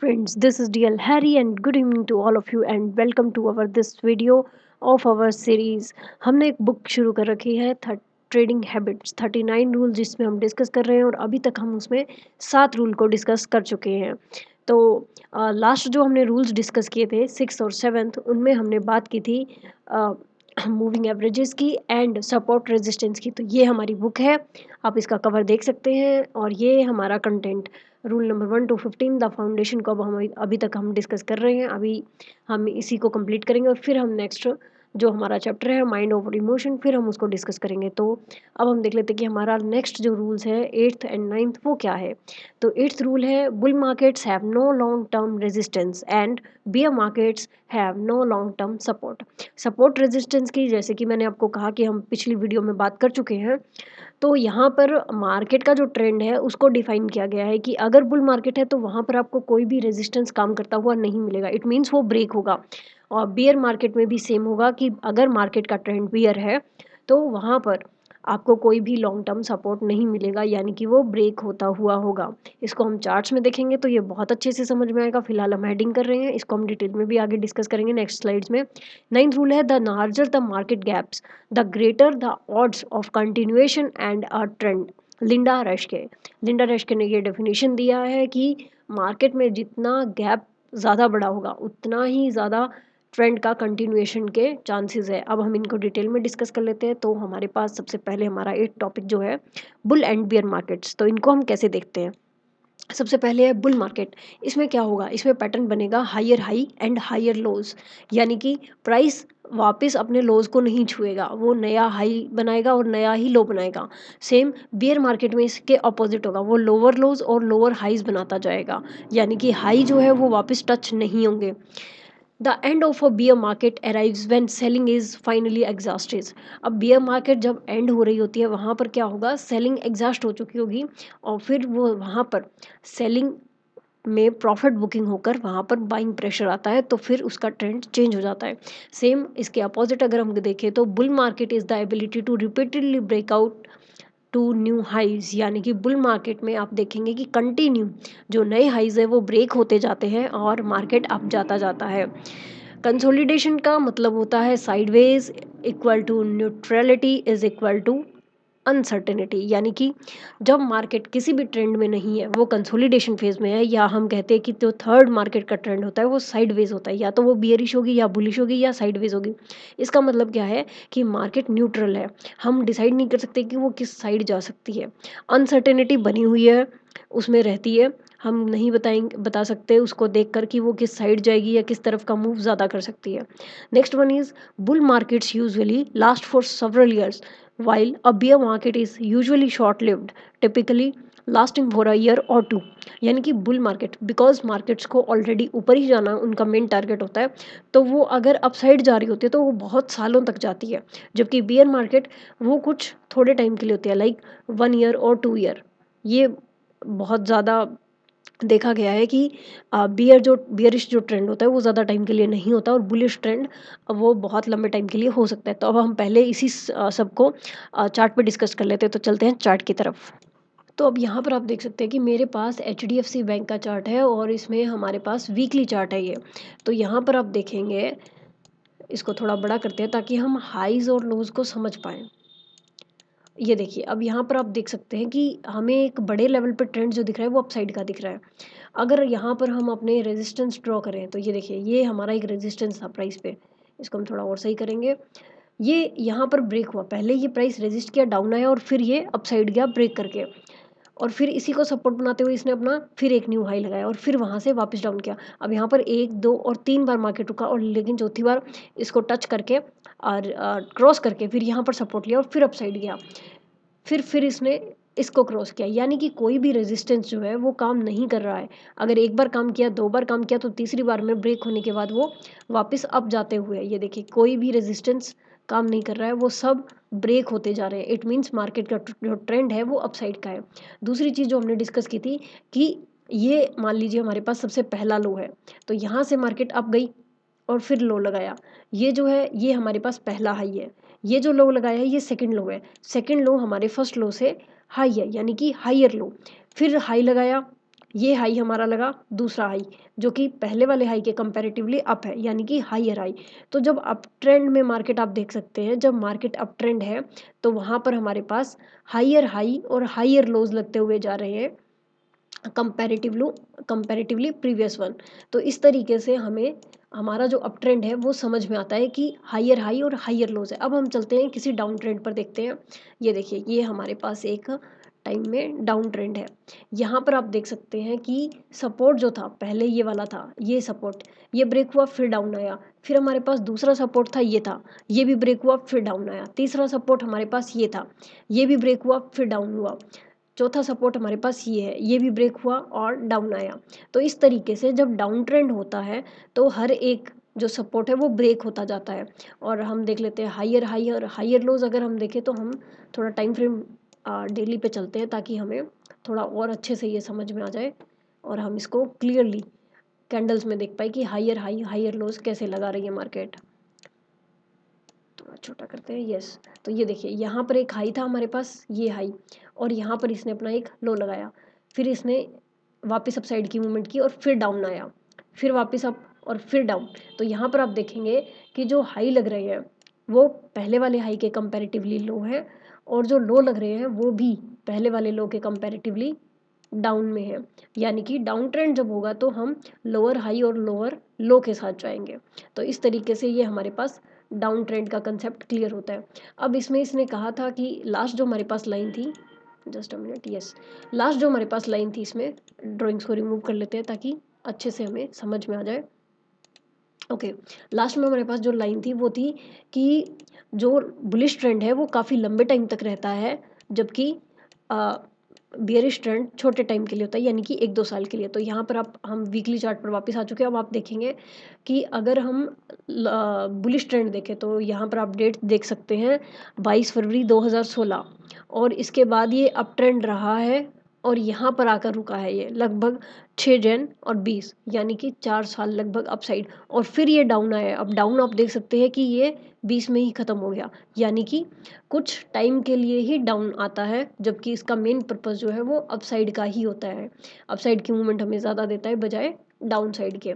friends, this is DL Harry and good evening to all of you and welcome to our this video of our series. हमने एक book शुरू कर रखी है trading habits 39 rule जिसमें हम discuss कर रहे हैं और अभी तक हम उसमें 7 रूल को डिस्कस कर चुके हैं। तो लास्ट जो हमने रूल्स डिस्कस किए थे 6th और 7th उनमें हमने बात की थी मूविंग एवरेजेस की एंड सपोर्ट रेजिस्टेंस की। तो ये हमारी बुक है, आप इसका कवर देख सकते हैं और ये हमारा content rule number 1 to 15 the foundation को अब हम अभी तक हम डिस्कस कर रहे हैं। अभी हम इसी को कंप्लीट करेंगे और फिर हम नेक्स्ट जो हमारा चैप्टर है माइंड ओवर इमोशन फिर हम उसको डिस्कस करेंगे। तो अब हम देख लेते हैं कि हमारा नेक्स्ट जो रूल्स है 8th एंड 9th वो क्या है। तो 8th रूल है bull markets have no long term resistance and bear markets have no long term support. Support resistance की जैसे कि मैंने आपको कहा कि हम पिछली वीडियो में बात कर चुके हैं। तो यहाँ पर मार्केट का जो ट्रेंड है उसको डिफाइन किया गया है कि अगर बुल मार्केट है तो वहाँ पर आपको कोई भी रेजिस्टेंस काम करता हुआ नहीं मिलेगा, इट मीन्स वो ब्रेक होगा। और बियर मार्केट में भी सेम होगा कि अगर मार्केट का ट्रेंड बियर है तो वहाँ पर आपको कोई भी लॉन्ग टर्म सपोर्ट नहीं मिलेगा, यानी कि वो ब्रेक होता हुआ होगा। इसको हम चार्ट्स में देखेंगे तो ये बहुत अच्छे से समझ में आएगा। फिलहाल हम हेडिंग कर रहे हैं, इसको हम डिटेल में भी आगे डिस्कस करेंगे नेक्स्ट स्लाइड्स में। 9th रूल है the larger the market gaps the greater the odds of continuation and a trend. Linda Raschke ने ये डेफिनेशन दिया है कि मार्केट में जितना गैप ज़्यादा बड़ा होगा उतना ही ज़्यादा ट्रेंड का कंटिन्यूएशन के चांसेस है। अब हम इनको डिटेल में डिस्कस कर लेते हैं। तो हमारे पास सबसे पहले हमारा एक टॉपिक जो है बुल एंड बियर मार्केट्स, तो इनको हम कैसे देखते हैं। सबसे पहले है बुल मार्केट। इसमें क्या होगा, इसमें पैटर्न बनेगा higher high and higher lows, यानी कि प्राइस वापस अपने लोज को नहीं छुएगा, वो नया हाई बनाएगा और नया ही लो बनाएगा। सेम बियर मार्केट में इसके अपोजिट होगा, वो लोअर लोज और लोअर हाईज बनाता जाएगा, यानी कि हाई जो है वो वापस टच नहीं होंगे। The end of a beer market arrives when selling is finally exhausted. अब बियर मार्केट जब एंड हो रही होती है वहाँ पर क्या होगा, सेलिंग एग्जॉस्ट हो चुकी होगी और फिर वो वहाँ पर सेलिंग में प्रॉफिट बुकिंग होकर वहाँ पर बाइंग प्रेशर आता है, तो फिर उसका ट्रेंड चेंज हो जाता है। सेम इसके अपोजिट अगर हम देखें तो bull market is the ability to repeatedly breakout to new highs, यानी कि बुल मार्केट में आप देखेंगे कि कंटिन्यू जो नए हाइज है वो ब्रेक होते जाते हैं और मार्केट अप जाता जाता है। कंसोलिडेशन का मतलब होता है sideways equal to neutrality is equal to uncertainty, यानी कि जब मार्केट किसी भी ट्रेंड में नहीं है वो कंसोलिडेशन फेज में है, या हम कहते हैं कि जो थर्ड मार्केट का ट्रेंड होता है वो साइडवेज होता है, या तो वो बियरिश होगी या बुलिश होगी या साइडवेज होगी। इसका मतलब क्या है कि मार्केट न्यूट्रल है, हम डिसाइड नहीं कर सकते कि वो किस साइड जा सकती है। अनसर्टेनिटी बनी हुई है, उसमें रहती है, हम नहीं बता सकते उसको देखकर कि वो किस साइड जाएगी या किस तरफ का मूव ज़्यादा कर सकती है। Next one is bull markets usually last for several years while a bear market is usually short lived, typically lasting for a year or two। यानी कि बुल मार्केट बिकॉज मार्केट्स को ऑलरेडी ऊपर ही जाना उनका मेन टारगेट होता है, तो वो अगर अपसाइड जा रही होती है तो वो बहुत सालों तक जाती है, जबकि बियर मार्केट वो कुछ थोड़े टाइम के लिए होती है, लाइक 1 year और 2 year। ये बहुत ज़्यादा देखा गया है कि बियरिश जो ट्रेंड होता है वो ज़्यादा टाइम के लिए नहीं होता और बुलिश ट्रेंड वो बहुत लंबे टाइम के लिए हो सकता है। तो अब हम पहले इसी सबको चार्ट पे डिस्कस कर लेते हैं, तो चलते हैं चार्ट की तरफ। तो अब यहाँ पर आप देख सकते हैं कि मेरे पास HDFC बैंक का चार्ट है और इसमें हमारे पास वीकली चार्ट है ये। तो यहाँ पर आप देखेंगे, इसको थोड़ा बड़ा करते हैं ताकि हम हाइज और लोज को समझ पाएँ। ये देखिए, अब यहाँ पर आप देख सकते हैं कि हमें एक बड़े लेवल पे ट्रेंड जो दिख रहा है वो अपसाइड का दिख रहा है। अगर यहाँ पर हम अपने रेजिस्टेंस ड्रॉ करें तो ये देखिए, ये हमारा एक रेजिस्टेंस था प्राइस पे, इसको हम थोड़ा और सही करेंगे। ये यहाँ पर ब्रेक हुआ, पहले ये प्राइस रेजिस्ट किया, डाउन आया और फिर ये अपसाइड गया ब्रेक करके, और फिर इसी को सपोर्ट बनाते हुए इसने अपना फिर एक न्यू हाई लगाया और फिर वहाँ से वापस डाउन किया। अब यहाँ पर 1 2 और 3 बार मार्केट रुका और लेकिन चौथी बार इसको टच करके और क्रॉस करके फिर यहाँ पर सपोर्ट लिया और फिर अपसाइड गया, फिर इसने इसको क्रॉस किया, यानी कि कोई भी रेजिस्टेंस जो है वो काम नहीं कर रहा है। अगर एक बार काम किया, 2 बार काम किया, तो तीसरी बार में ब्रेक होने के बाद वो वापस अप जाते हुए, ये देखिए कोई भी रेजिस्टेंस काम नहीं कर रहा है, वो सब ब्रेक होते जा रहे हैं। इट मीन्स मार्केट का जो ट्रेंड है वो अपसाइड का है। दूसरी चीज़ जो हमने डिस्कस की थी कि ये मान लीजिए हमारे पास सबसे पहला लो है, तो यहाँ से मार्केट अप गई और फिर लो लगाया, ये जो है ये हमारे पास पहला हाई है, ये जो लो लगाया है ये सेकंड लो है, सेकंड लो हमारे फर्स्ट लो से हाई है, यानी कि हायर लो। फिर हाई लगाया, ये हाई हमारा लगा, दूसरा हाई जो कि पहले वाले हाई के कंपैरेटिवली अप है, यानी कि हायर हाई। तो जब अप ट्रेंड में मार्केट आप देख सकते हैं, जब मार्केट अप ट्रेंड है तो वहाँ पर हमारे पास हायर हाई और हायर लोज लगते हुए जा रहे हैं कंपैरेटिवली प्रीवियस वन। तो इस तरीके से हमें हमारा जो अप ट्रेंड है वो समझ में आता है कि हायर हाई और हायर लोज है। अब हम चलते हैं किसी डाउन ट्रेंड पर, देखते हैं। ये देखिए, ये हमारे पास एक टाइम में डाउन ट्रेंड है। यहाँ पर आप देख सकते हैं कि सपोर्ट जो था पहले ये वाला था, ये सपोर्ट, ये ब्रेक हुआ फिर डाउन आया। फिर हमारे पास दूसरा सपोर्ट था, ये था, ये भी ब्रेक हुआ फिर डाउन आया। तीसरा सपोर्ट हमारे पास ये था, ये भी ब्रेक हुआ फिर डाउन हुआ। चौथा सपोर्ट हमारे पास ये है, ये भी ब्रेक हुआ और डाउन आया। तो इस तरीके से जब डाउन ट्रेंड होता है तो हर एक जो सपोर्ट है वो ब्रेक होता जाता है। और हम देख लेते हैं हायर हाई और हायर लोज। अगर हम देखें तो हम थोड़ा टाइम फ्रेम डेली पे चलते हैं ताकि हमें थोड़ा और अच्छे से ये समझ में आ जाए और हम इसको क्लियरली कैंडल्स में देख पाए कि हायर हाई हायर लोज कैसे लगा रही है मार्केट। थोड़ा छोटा करते हैं, यस। तो ये देखिए, यहाँ पर एक हाई था हमारे पास, ये हाई, और यहाँ पर इसने अपना एक लो लगाया। फिर इसने वापस अप साइड की मूवमेंट की और फिर डाउन आया, फिर वापस अप और फिर डाउन। तो यहाँ पर आप देखेंगे कि जो हाई लग रहे हैं वो पहले वाले हाई के कंपैरेटिवली लो है, और जो लो लग रहे हैं वो भी पहले वाले लो के कंपैरेटिवली डाउन में है। यानी कि डाउन ट्रेंड जब होगा तो हम लोअर हाई और लोअर लो के साथ जाएंगे। तो इस तरीके से ये हमारे पास डाउन ट्रेंड का कंसेप्ट क्लियर होता है। अब इसमें इसने कहा था कि लास्ट जो हमारे पास लाइन थी, just a minute, yes, last जो हमारे पास लाइन थी, इसमें ड्राइंग्स को रिमूव कर लेते हैं ताकि अच्छे से हमें समझ में आ जाए। ओके, लास्ट में हमारे पास जो लाइन थी वो थी कि जो बुलिश ट्रेंड है वो काफ़ी लंबे टाइम तक रहता है, जबकि बियरिश ट्रेंड छोटे टाइम के लिए होता है, यानी कि 1-2 साल के लिए। तो यहाँ पर आप हम वीकली चार्ट पर वापस आ चुके हैं। अब आप देखेंगे कि अगर हम बुलिश ट्रेंड देखें तो यहाँ पर आप डेट देख सकते हैं 22 फरवरी 2016, और इसके बाद ये अप ट्रेंड रहा है और यहाँ पर आकर रुका है ये लगभग 6 जन और 20, यानी कि 4 साल लगभग अप साइड, और फिर ये डाउन आया। अब डाउन आप देख सकते हैं कि ये 20 में ही ख़त्म हो गया, यानी कि कुछ टाइम के लिए ही डाउन आता है, जबकि इसका मेन पर्पस जो है वो अप साइड का ही होता है। अप साइड की मूवमेंट हमें ज़्यादा देता है बजाय डाउन साइड के।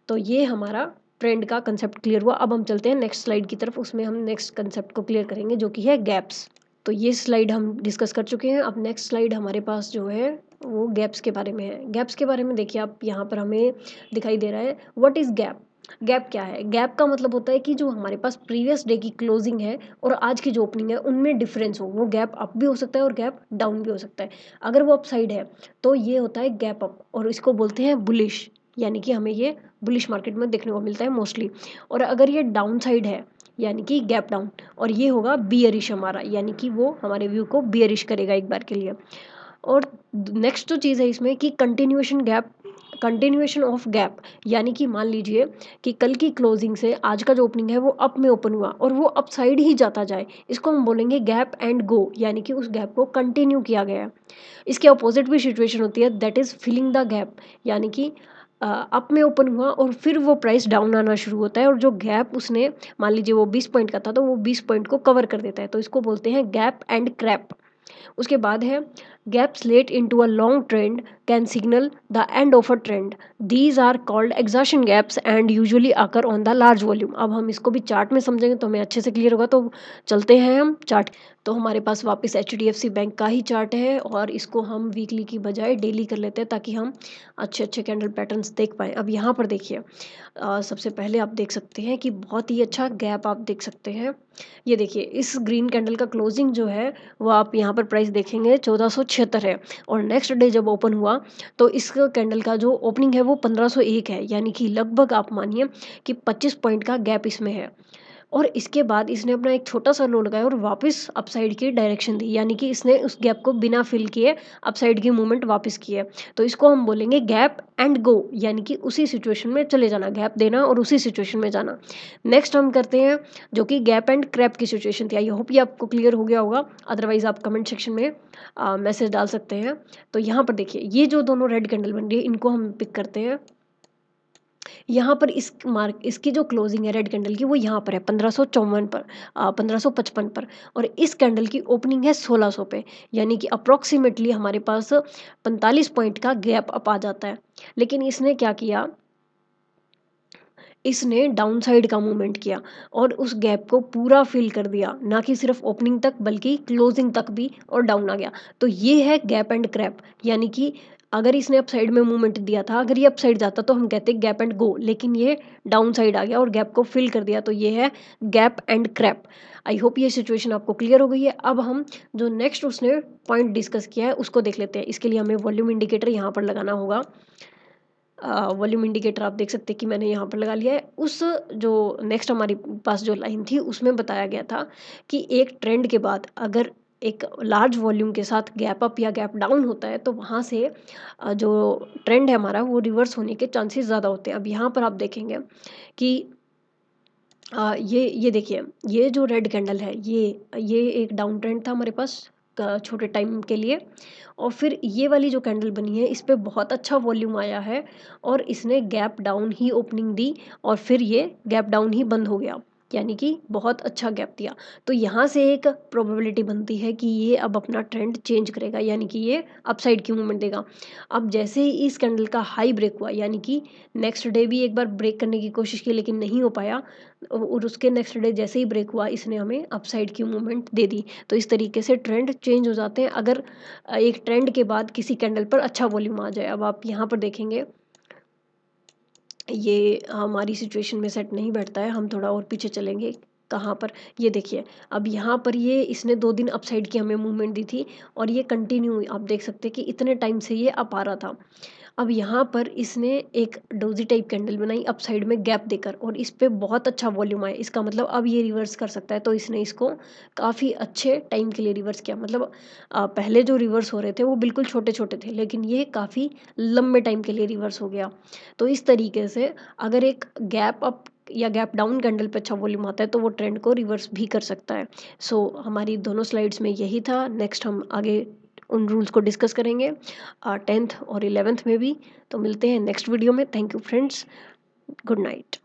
तो ये हमारा ट्रेंड का कंसेप्ट क्लियर हुआ। अब हम चलते हैं नेक्स्ट स्लाइड की तरफ, उसमें हम नेक्स्ट कंसेप्ट को क्लियर करेंगे जो कि है गैप्स। तो ये स्लाइड हम डिस्कस कर चुके हैं। अब नेक्स्ट स्लाइड हमारे पास जो है वो गैप्स के बारे में है। गैप्स के बारे में देखिए, आप यहाँ पर हमें दिखाई दे रहा है व्हाट इज़ गैप। गैप क्या है? गैप का मतलब होता है कि जो हमारे पास प्रीवियस डे की क्लोजिंग है और आज की जो ओपनिंग है उनमें डिफरेंस हो। वो गैप अप भी हो सकता है और गैप डाउन भी हो सकता है। अगर वो अप साइड है तो ये होता है गैप अप, और इसको बोलते हैं बुलिश, यानी कि हमें ये बुलिश मार्केट में देखने को मिलता है मोस्टली। और अगर ये डाउन साइड है यानी कि गैप डाउन, और ये होगा बियरिश हमारा, यानी कि वो हमारे व्यू को बियरिश करेगा एक बार के लिए। और नेक्स्ट जो चीज़ है इसमें कि कंटिन्यूएशन ऑफ गैप, यानी कि मान लीजिए कि कल की क्लोजिंग से आज का जो ओपनिंग है वो अप में ओपन हुआ और वो अप साइड ही जाता जाए, इसको हम बोलेंगे गैप एंड गो, यानी कि उस गैप को कंटिन्यू किया गया है। इसके अपोजिट भी सिचुएशन होती है, that is filling the gap, यानी कि अप में ओपन हुआ और फिर वो प्राइस डाउन आना शुरू होता है, और जो गैप उसने मान लीजिए वो 20 पॉइंट का था तो वो 20 पॉइंट को कवर कर देता है, तो इसको बोलते हैं गैप एंड क्रैप। उसके बाद है gaps late into a long trend can signal the end of a trend, these are called exhaustion gaps and usually occur on the large volume. अब हम इसको भी चार्ट में समझेंगे तो हमें अच्छे से क्लियर होगा। तो चलते हैं हम चार्ट। तो हमारे पास वापस HDFC बैंक का ही चार्ट है, और इसको हम वीकली की बजाय डेली कर लेते हैं ताकि हम अच्छे अच्छे कैंडल पैटर्न्स देख पाएँ। अब यहाँ पर देखिए, सबसे पहले आप देख सकते हैं कि बहुत ही अच्छा गैप आप देख सकते हैं। ये देखिए, इस ग्रीन कैंडल का क्लोजिंग जो है वो आप यहाँ पर प्राइस देखेंगे 1476 है, और नेक्स्ट डे जब ओपन हुआ तो इस कैंडल का जो ओपनिंग है वो 1501 है, यानी कि लगभग आप मानिए कि 25 पॉइंट का गैप इसमें है। और इसके बाद इसने अपना एक छोटा सा लो लगाया और वापस अपसाइड की डायरेक्शन दी, यानी कि इसने उस गैप को बिना फिल किए अपसाइड की मूवमेंट वापस की है। तो इसको हम बोलेंगे गैप एंड गो, यानी कि उसी सिचुएशन में चले जाना, गैप देना और उसी सिचुएशन में जाना। नेक्स्ट हम करते हैं जो कि गैप एंड क्रैप की सिचुएशन थी। आई होप ये आपको क्लियर हो गया होगा, अदरवाइज आप कमेंट सेक्शन में मैसेज डाल सकते हैं। तो यहाँ पर देखिए, ये जो दोनों रेड कैंडल बन रही है इनको हम पिक करते हैं। यहाँ पर इसकी जो क्लोजिंग है रेड कैंडल की वो यहाँ पर है 1554 पर, 1555 पर, और इस कैंडल की ओपनिंग है 1600 पे, यानी कि अप्रॉक्सीमेटली हमारे पास 45 पॉइंट का गैप अप आ जाता है। लेकिन इसने क्या किया, इसने डाउन साइड का मूवमेंट किया और उस गैप को पूरा फिल कर दिया, ना कि सिर्फ ओपनिंग तक बल्कि क्लोजिंग तक भी, और डाउन आ गया। तो ये है गैप एंड क्रैप, यानी कि अगर इसने अप साइड में मूवमेंट दिया था, अगर ये अप साइड जाता तो हम कहते गैप एंड गो, लेकिन ये डाउन साइड आ गया और गैप को फिल कर दिया, तो ये है gap and crap. I hope ये सिचुएशन आपको क्लियर हो गई है। अब हम जो नेक्स्ट उसने पॉइंट डिस्कस किया है उसको देख लेते हैं। इसके लिए हमें वॉल्यूम इंडिकेटर यहाँ पर लगाना होगा। वॉल्यूम इंडिकेटर आप देख सकते हैं कि मैंने यहाँ पर लगा लिया है। उस जो नेक्स्ट हमारे पास जो लाइन थी उसमें बताया गया था कि एक ट्रेंड के बाद अगर एक लार्ज वॉल्यूम के साथ गैप अप या गैप डाउन होता है तो वहाँ से जो ट्रेंड है हमारा वो रिवर्स होने के चांसेस ज़्यादा होते हैं। अब यहाँ पर आप देखेंगे कि ये देखिए, ये जो रेड कैंडल है ये एक डाउन ट्रेंड था हमारे पास छोटे टाइम के लिए, और फिर ये वाली जो कैंडल बनी है इस पे बहुत अच्छा वॉल्यूम आया है और इसने गैप डाउन ही ओपनिंग दी और फिर ये गैप डाउन ही बंद हो गया, यानी कि बहुत अच्छा गैप दिया। तो यहाँ से एक प्रोबेबिलिटी बनती है कि ये अब अपना ट्रेंड चेंज करेगा, यानी कि ये अपसाइड की मूवमेंट देगा। अब जैसे ही इस कैंडल का हाई ब्रेक हुआ, यानी कि नेक्स्ट डे भी एक बार ब्रेक करने की कोशिश की लेकिन नहीं हो पाया, और उसके नेक्स्ट डे जैसे ही ब्रेक हुआ इसने हमें अपसाइड की मूवमेंट दे दी। तो इस तरीके से ट्रेंड चेंज हो जाते हैं अगर एक ट्रेंड के बाद किसी कैंडल पर अच्छा वॉल्यूम आ जाए। अब आप यहाँ पर देखेंगे ये हमारी सिचुएशन में सेट नहीं बैठता है, हम थोड़ा और पीछे चलेंगे। कहाँ पर, ये देखिए, अब यहाँ पर ये इसने 2 दिन अपसाइड की हमें मूवमेंट दी थी और ये कंटिन्यू हुई। आप देख सकते हैं कि इतने टाइम से ये अप आ रहा था। अब यहाँ पर इसने एक डोजी टाइप कैंडल बनाई अप साइड में गैप देकर और इस पे बहुत अच्छा वॉल्यूम आया। इसका मतलब अब ये रिवर्स कर सकता है, तो इसने इसको काफ़ी अच्छे टाइम के लिए रिवर्स किया। मतलब पहले जो रिवर्स हो रहे थे वो बिल्कुल छोटे छोटे थे, लेकिन ये काफ़ी लंबे टाइम के लिए रिवर्स हो गया। तो इस तरीके से अगर एक गैप अप या गैप डाउन कैंडल पे अच्छा वॉल्यूम आता है तो वो ट्रेंड को रिवर्स भी कर सकता है। सो हमारी दोनों स्लाइड्स में यही था। नेक्स्ट हम आगे उन रूल्स को डिस्कस करेंगे 10th और 11th में भी। तो मिलते हैं नेक्स्ट वीडियो में। Thank you friends, good night.